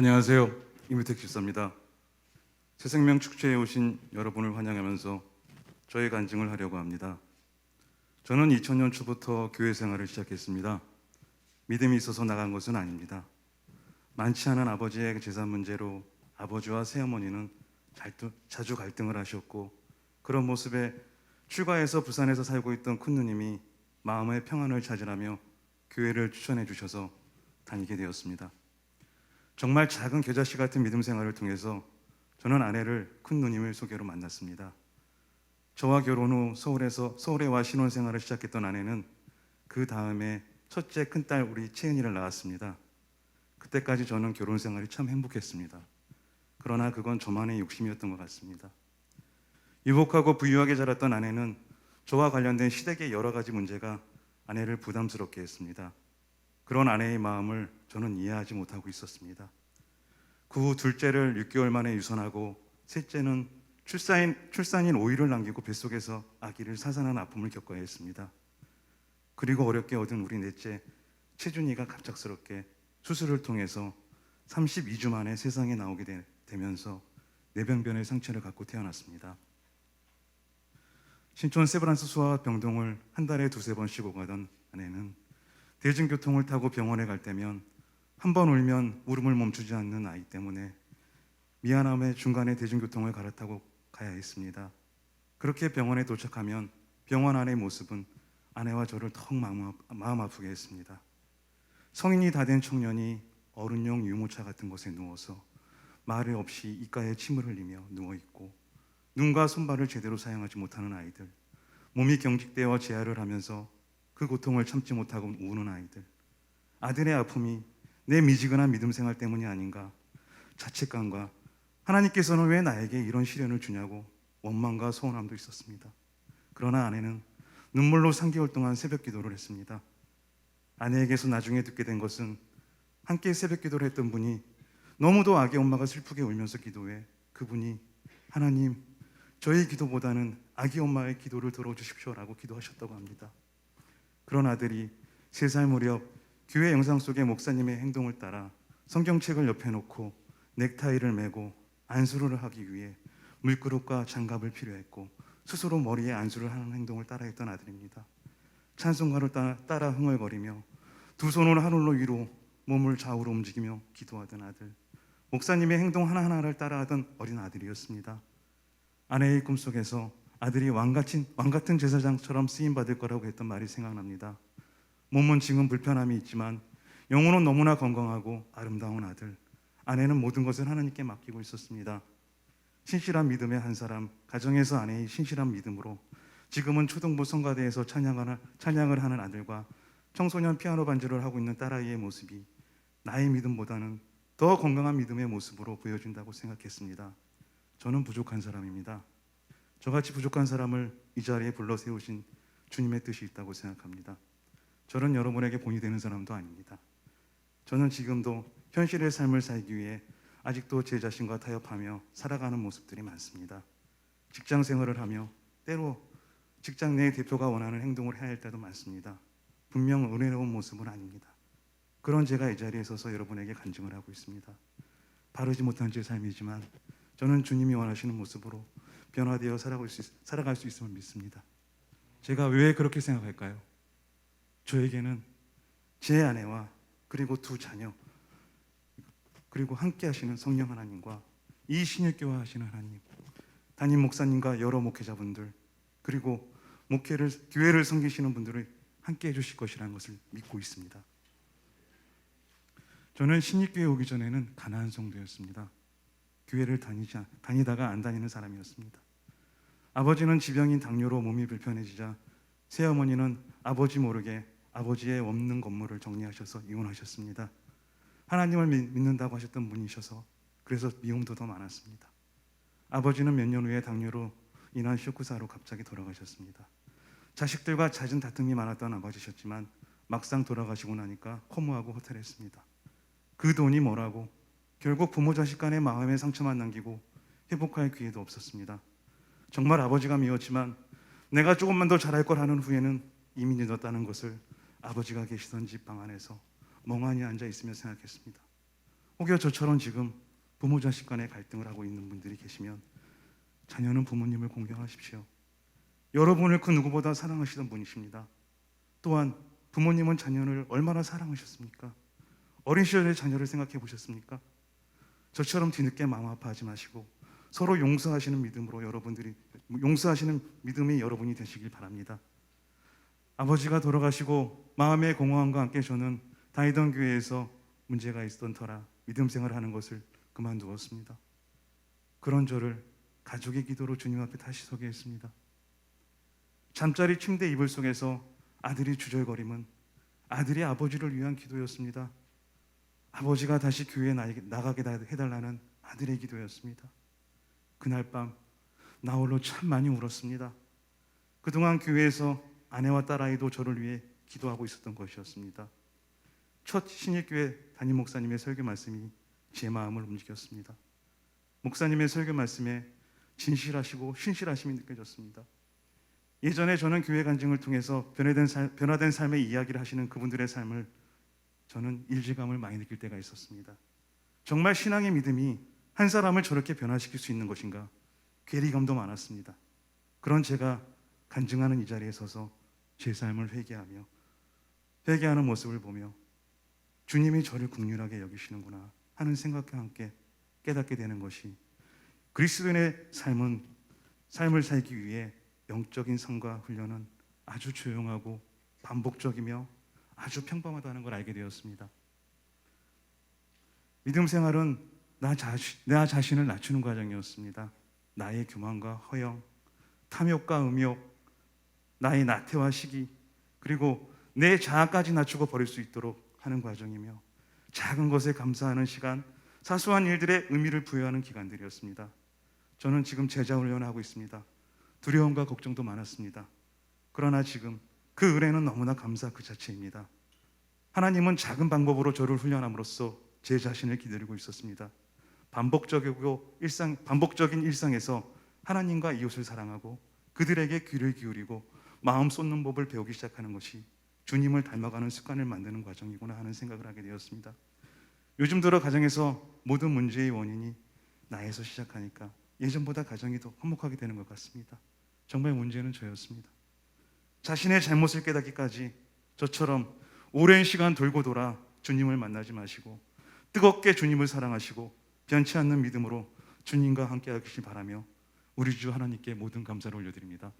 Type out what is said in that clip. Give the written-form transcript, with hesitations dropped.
안녕하세요. 이무택 집사입니다. 새생명 축제에 오신 여러분을 환영하면서 저의 간증을 하려고 합니다. 저는 2000년 초부터 교회 생활을 시작했습니다. 믿음이 있어서 나간 것은 아닙니다. 많지 않은 아버지의 재산 문제로 아버지와 새어머니는 자주 갈등을 하셨고, 그런 모습에 출가해서 부산에서 살고 있던 큰 누님이 마음의 평안을 찾으라며 교회를 추천해 주셔서 다니게 되었습니다. 정말 작은 겨자씨 같은 믿음 생활을 통해서 저는 아내를 큰 누님을 소개로 만났습니다. 저와 결혼 후 서울에 와 신혼생활을 시작했던 아내는 그 다음에 첫째 큰딸 우리 채은이를 낳았습니다. 그때까지 저는 결혼 생활이 참 행복했습니다. 그러나 그건 저만의 욕심이었던 것 같습니다. 유복하고 부유하게 자랐던 아내는 저와 관련된 시댁의 여러 가지 문제가 아내를 부담스럽게 했습니다. 그런 아내의 마음을 저는 이해하지 못하고 있었습니다. 그 후 둘째를 6개월 만에 유산하고 셋째는 출산인 5일을 남기고 뱃속에서 아기를 사산한 아픔을 겪어야 했습니다. 그리고 어렵게 얻은 우리 넷째 채준이가 갑작스럽게 수술을 통해서 32주 만에 세상에 나오게 되면서 뇌병변의 상처를 갖고 태어났습니다. 신촌 세브란스 소아병동을 한 달에 두세 번 쉬고 가던 아내는 대중교통을 타고 병원에 갈 때면 한 번 울면 울음을 멈추지 않는 아이 때문에 미안함에 중간에 대중교통을 갈아타고 가야 했습니다. 그렇게 병원에 도착하면 병원 안의 모습은 아내와 저를 더욱 마음 아프게 했습니다. 성인이 다 된 청년이 어른용 유모차 같은 곳에 누워서 말을 없이 입가에 침을 흘리며 누워있고, 눈과 손발을 제대로 사용하지 못하는 아이들, 몸이 경직되어 재활을 하면서 그 고통을 참지 못하고 우는 아이들, 아들의 아픔이 내 미지근한 믿음 생활 때문이 아닌가, 자책감과 하나님께서는 왜 나에게 이런 시련을 주냐고 원망과 서운함도 있었습니다. 그러나 아내는 눈물로 3개월 동안 새벽 기도를 했습니다. 아내에게서 나중에 듣게 된 것은 함께 새벽 기도를 했던 분이 너무도 아기 엄마가 슬프게 울면서 기도해 그분이 하나님, 저희 기도보다는 아기 엄마의 기도를 들어주십시오라고 기도하셨다고 합니다. 그런 아들이 3살 무렵 교회 영상 속의 목사님의 행동을 따라 성경책을 옆에 놓고 넥타이를 매고 안수를 하기 위해 물그릇과 장갑을 필요했고 스스로 머리에 안수를 하는 행동을 따라했던 아들입니다. 찬송가를 따라 흥얼거리며 두 손을 하늘로 위로 몸을 좌우로 움직이며 기도하던 아들, 목사님의 행동 하나하나를 따라하던 어린 아들이었습니다. 아내의 꿈속에서 아들이 왕 같은 제사장처럼 쓰임받을 거라고 했던 말이 생각납니다. 몸은 지금 불편함이 있지만 영혼은 너무나 건강하고 아름다운 아들. 아내는 모든 것을 하나님께 맡기고 있었습니다. 신실한 믿음의 한 사람, 가정에서 아내의 신실한 믿음으로 지금은 초등부 성가대에서 찬양을 하는 아들과 청소년 피아노 반주를 하고 있는 딸아이의 모습이 나의 믿음보다는 더 건강한 믿음의 모습으로 보여준다고 생각했습니다. 저는 부족한 사람입니다. 저같이 부족한 사람을 이 자리에 불러 세우신 주님의 뜻이 있다고 생각합니다. 저는 여러분에게 본이 되는 사람도 아닙니다. 저는 지금도 현실의 삶을 살기 위해 아직도 제 자신과 타협하며 살아가는 모습들이 많습니다. 직장 생활을 하며 때로 직장 내 대표가 원하는 행동을 해야 할 때도 많습니다. 분명 은혜로운 모습은 아닙니다. 그런 제가 이 자리에 서서 여러분에게 간증을 하고 있습니다. 바르지 못한 제 삶이지만 저는 주님이 원하시는 모습으로 변화되어 살아갈 수 있음을 믿습니다. 제가 왜 그렇게 생각할까요? 저에게는 제 아내와 그리고 2 자녀, 그리고 함께 하시는 성령 하나님과 이 신일교회 하시는 하나님, 담임 목사님과 여러 목회자분들, 그리고 교회를 섬기시는 분들을 함께 해주실 것이라는 것을 믿고 있습니다. 저는 신일교회 오기 전에는 가난한 성도였습니다. 교회를 다니다가 안 다니는 사람이었습니다. 아버지는 지병인 당뇨로 몸이 불편해지자 새어머니는 아버지 모르게 아버지의 없는 건물을 정리하셔서 이혼하셨습니다. 하나님을 믿는다고 하셨던 분이셔서 그래서 미움도 더 많았습니다. 아버지는 몇 년 후에 당뇨로 인한 쇼크사로 갑자기 돌아가셨습니다. 자식들과 잦은 다툼이 많았던 아버지셨지만 막상 돌아가시고 나니까 허무하고 허탈했습니다. 그 돈이 뭐라고 결국 부모 자식 간의 마음의 상처만 남기고 회복할 기회도 없었습니다. 정말 아버지가 미웠지만 내가 조금만 더 잘할 걸 하는 후에는 이미 늦었다는 것을 아버지가 계시던 집 방 안에서 멍하니 앉아 있으며 생각했습니다. 혹여 저처럼 지금 부모 자식 간의 갈등을 하고 있는 분들이 계시면 자녀는 부모님을 공경하십시오. 여러분을 그 누구보다 사랑하시던 분이십니다. 또한 부모님은 자녀를 얼마나 사랑하셨습니까? 어린 시절의 자녀를 생각해 보셨습니까? 저처럼 뒤늦게 마음 아파하지 마시고 서로 용서하시는 믿음으로 용서하시는 믿음이 여러분이 되시길 바랍니다. 아버지가 돌아가시고 마음의 공허함과 함께 저는 다니던 교회에서 문제가 있었던 터라 믿음 생활하는 것을 그만두었습니다. 그런 저를 가족의 기도로 주님 앞에 다시 서게 했습니다. 잠자리 침대 이불 속에서 아들이 주절거림은 아들이 아버지를 위한 기도였습니다. 아버지가 다시 교회에 나가게 해달라는 아들의 기도였습니다. 그날 밤 나 홀로 참 많이 울었습니다. 그동안 교회에서 아내와 딸아이도 저를 위해 기도하고 있었던 것이었습니다. 첫 신일교회 담임 목사님의 설교 말씀이 제 마음을 움직였습니다. 목사님의 설교 말씀에 진실하시고 신실하심이 느껴졌습니다. 예전에 저는 교회 간증을 통해서 변화된 삶의 이야기를 하시는 그분들의 삶을 저는 일지감을 많이 느낄 때가 있었습니다. 정말 신앙의 믿음이 한 사람을 저렇게 변화시킬 수 있는 것인가 괴리감도 많았습니다. 그런 제가 간증하는 이 자리에 서서 제 삶을 회개하는 모습을 보며 주님이 저를 긍휼하게 여기시는구나 하는 생각과 함께 깨닫게 되는 것이 그리스도인의 삶을 살기 위해 영적인 삶과 훈련은 아주 조용하고 반복적이며 아주 평범하다는 걸 알게 되었습니다. 믿음 생활은 나 자신을 낮추는 과정이었습니다. 나의 교만과 허영, 탐욕과 음욕, 나의 나태와 시기, 그리고 내 자아까지 낮추고 버릴 수 있도록 하는 과정이며 작은 것에 감사하는 시간, 사소한 일들에 의미를 부여하는 기간들이었습니다. 저는 지금 제자 훈련을 하고 있습니다. 두려움과 걱정도 많았습니다. 그러나 지금 그 은혜는 너무나 감사 그 자체입니다. 하나님은 작은 방법으로 저를 훈련함으로써 제 자신을 기다리고 있었습니다. 반복적인 일상에서 하나님과 이웃을 사랑하고 그들에게 귀를 기울이고 마음 쏟는 법을 배우기 시작하는 것이 주님을 닮아가는 습관을 만드는 과정이구나 하는 생각을 하게 되었습니다. 요즘 들어 가정에서 모든 문제의 원인이 나에서 시작하니까 예전보다 가정이 더 화목하게 되는 것 같습니다. 정말 문제는 저였습니다. 자신의 잘못을 깨닫기까지 저처럼 오랜 시간 돌고 돌아 주님을 만나지 마시고 뜨겁게 주님을 사랑하시고 변치 않는 믿음으로 주님과 함께 하시길 바라며 우리 주 하나님께 모든 감사를 올려드립니다.